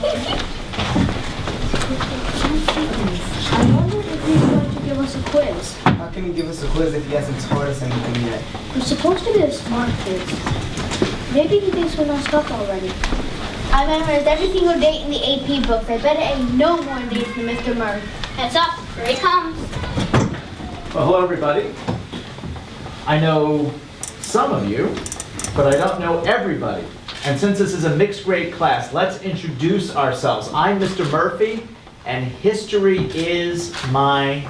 I wonder if he's going to give us a quiz. How can he give us a quiz if he hasn't taught us anything yet? We're supposed to be a smart kids. Maybe he thinks we know stuff already. I memorized every single date in the AP books. I bet I know more dates than Mr. Murph. Heads up, here he comes. Well, hello everybody. I know some of you, but I don't know everybody. And since this is a mixed grade class, let's introduce ourselves. I'm Mr. Murphy, and history is my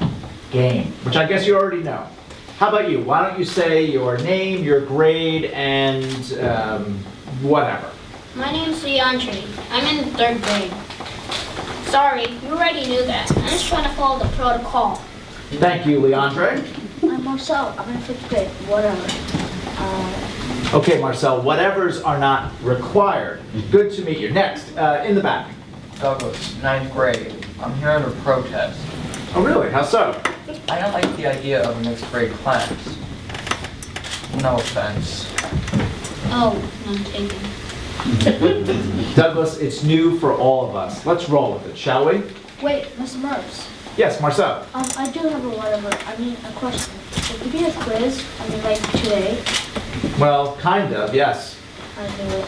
game, which I guess you already know. How about you? Why don't you say your name, your grade, and whatever. My name's Leandre. I'm in the 3rd grade. Sorry, you already knew that. I'm just trying to follow the protocol. Thank you, Leandre. I'm Marcel. I'm in 5th grade. Whatever. Okay, Marcel, whatevers are not required. Good to meet you. Next, in the back. Douglas, 9th grade. I'm here under protest. Oh, really? How so? I don't like the idea of a mixed grade class. No offense. Oh, none taken. Douglas, it's new for all of us. Let's roll with it, shall we? Wait, Mr. Murphs. Yes, Marcel. I do have a a question. Will it be a quiz? Like today? Well, kind of, yes. I knew it.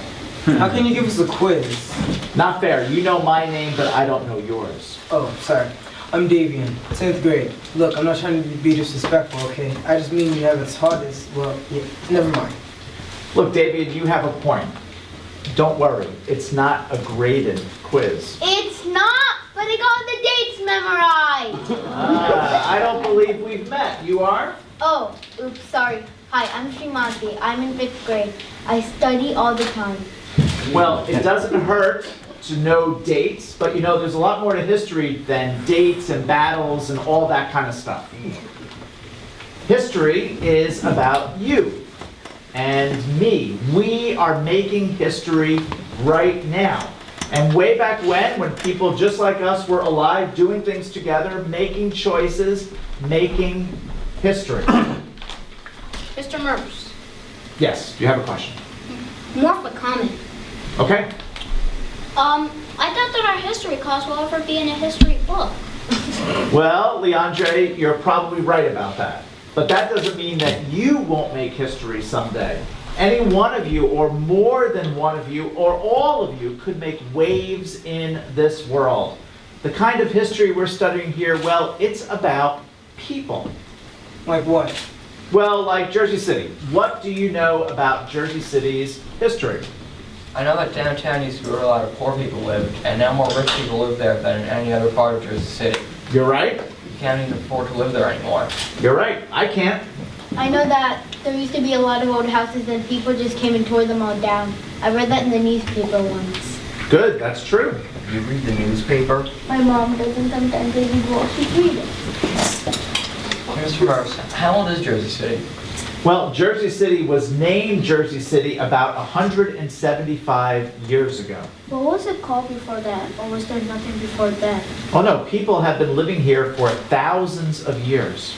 How can you give us a quiz? Not fair. You know my name, but I don't know yours. Oh, sorry. I'm Davian, 10th grade. Look, I'm not trying to be disrespectful, okay? I just mean you haven't taught us. Well, yeah, never mind. Look, David, you have a point. Don't worry. It's not a graded quiz. It's not, but I got the dates memorized. I don't believe we've met. You are? Oh, oops, sorry. Hi, I'm Srimanti. I'm in 5th grade. I study all the time. Well, it doesn't hurt to know dates, but you know, there's a lot more to history than dates and battles and all that kind of stuff. History is about you and me. We are making history right now. And way back when people just like us were alive, doing things together, making choices, making history. Mr. Murphs, Yes, you have a question. more of a comment. Okay? I thought that our history class will ever be in a history book. Well, Leandre, you're probably right about that. But that doesn't mean that you won't make history someday. Any one of you, or more than one of you, or all of you, could make waves in this world. The kind of history we're studying here, well, it's about people. Like what? Well, like Jersey City. What do you know about Jersey City's history? I know that downtown used to be where a lot of poor people lived, and now more rich people live there than in any other part of Jersey City. You're right. You can't even afford to live there anymore. You're right. I can't. I know that there used to be a lot of old houses and people just came and tore them all down. I read that in the newspaper once. Good, that's true. You read the newspaper? My mom doesn't sometimes read well, she's reading. Mr. Murphs, how old is Jersey City? Well, Jersey City was named Jersey City about 175 years ago. What was it called before that? Or was there nothing before that? Oh no, people have been living here for thousands of years.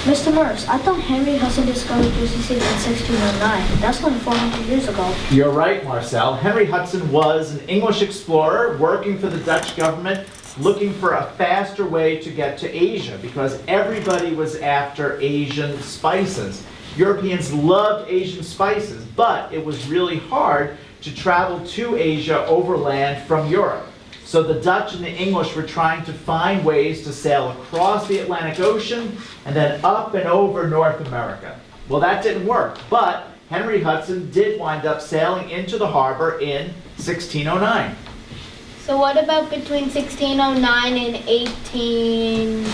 Mr. Murphs, I thought Henry Hudson discovered Jersey City in 1609. That's only 400 years ago. You're right, Marcel. Henry Hudson was an English explorer working for the Dutch government, looking for a faster way to get to Asia because everybody was after Asian spices. Europeans loved Asian spices, but it was really hard to travel to Asia overland from Europe. So the Dutch and the English were trying to find ways to sail across the Atlantic Ocean and then up and over North America. Well, that didn't work, but Henry Hudson did wind up sailing into the harbor in 1609. So what about between 1609 and 18...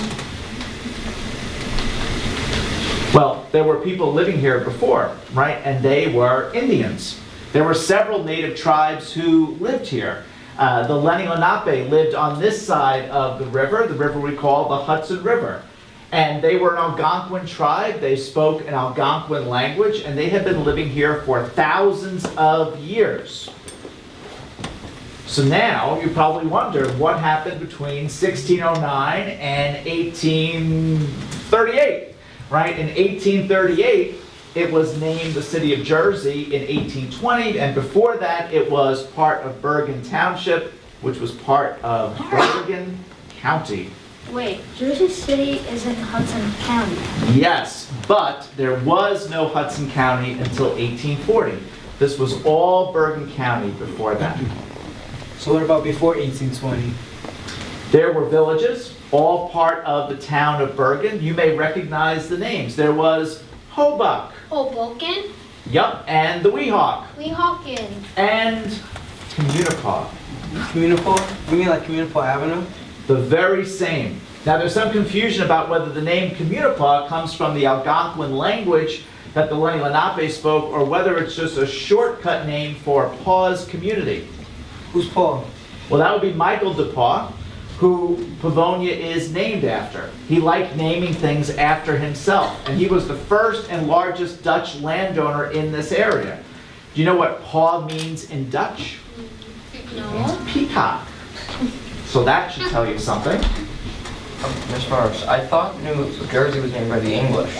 Well, there were people living here before, right? And they were Indians. There were several native tribes who lived here. The Lenni Lenape lived on this side of the river we call the Hudson River. And they were an Algonquin tribe. They spoke an Algonquin language, and they had been living here for thousands of years. So now you probably wonder what happened between 1609 and 1838, right? In 1838, it was named the city of Jersey in 1820, and before that, it was part of Bergen Township, which was part of Bergen County. Wait, Jersey City is in Hudson County. Yes, but there was no Hudson County until 1840. This was all Bergen County before that. So what about before 1820? There were villages, all part of the town of Bergen. You may recognize the names. There was Hobuck, Hoboken, yup, and the Weehawk, Weehawken. and Communipaw. Communipaw? You mean like Communipaw Avenue? The very same. Now there's some confusion about whether the name Communipaw comes from the Algonquin language that the Lenni Lenape spoke, or whether it's just a shortcut name for Paw's community. Who's Paul? Well, that would be Michael DePaw, who Pavonia is named after. He liked naming things after himself, and he was the first and largest Dutch landowner in this area. Do you know what paw means in Dutch? It No. means peacock. So that should tell you something. Mr. Morris, I thought New Jersey was named by the English.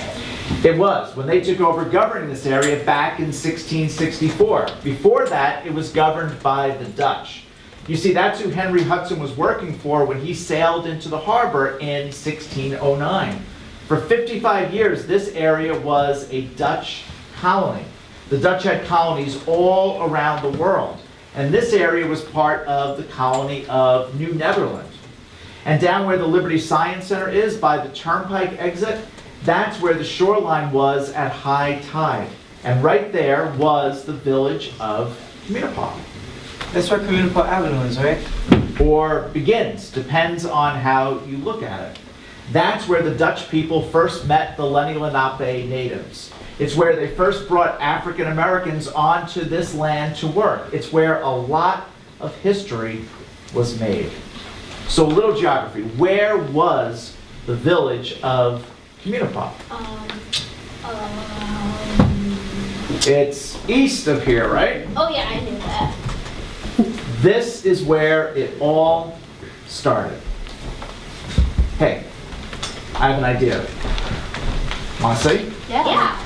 It was, when they took over governing this area back in 1664. Before that, it was governed by the Dutch. You see, that's who Henry Hudson was working for when he sailed into the harbor in 1609. For 55 years, this area was a Dutch colony. The Dutch had colonies all around the world. And this area was part of the colony of New Netherland. And down where the Liberty Science Center is, by the Turnpike exit, that's where the shoreline was at high tide. And right there was the village of Communipaw. That's where Communipaw Avenue is, right? Or begins, depends on how you look at it. That's where the Dutch people first met the Lenni Lenape natives. It's where they first brought African Americans onto this land to work. It's where a lot of history was made. So a little geography. Where was the village of Communipaw? It's east of here, right? Oh yeah, I knew that. This is where it all started. Hey, I have an idea. Want to see? Yeah.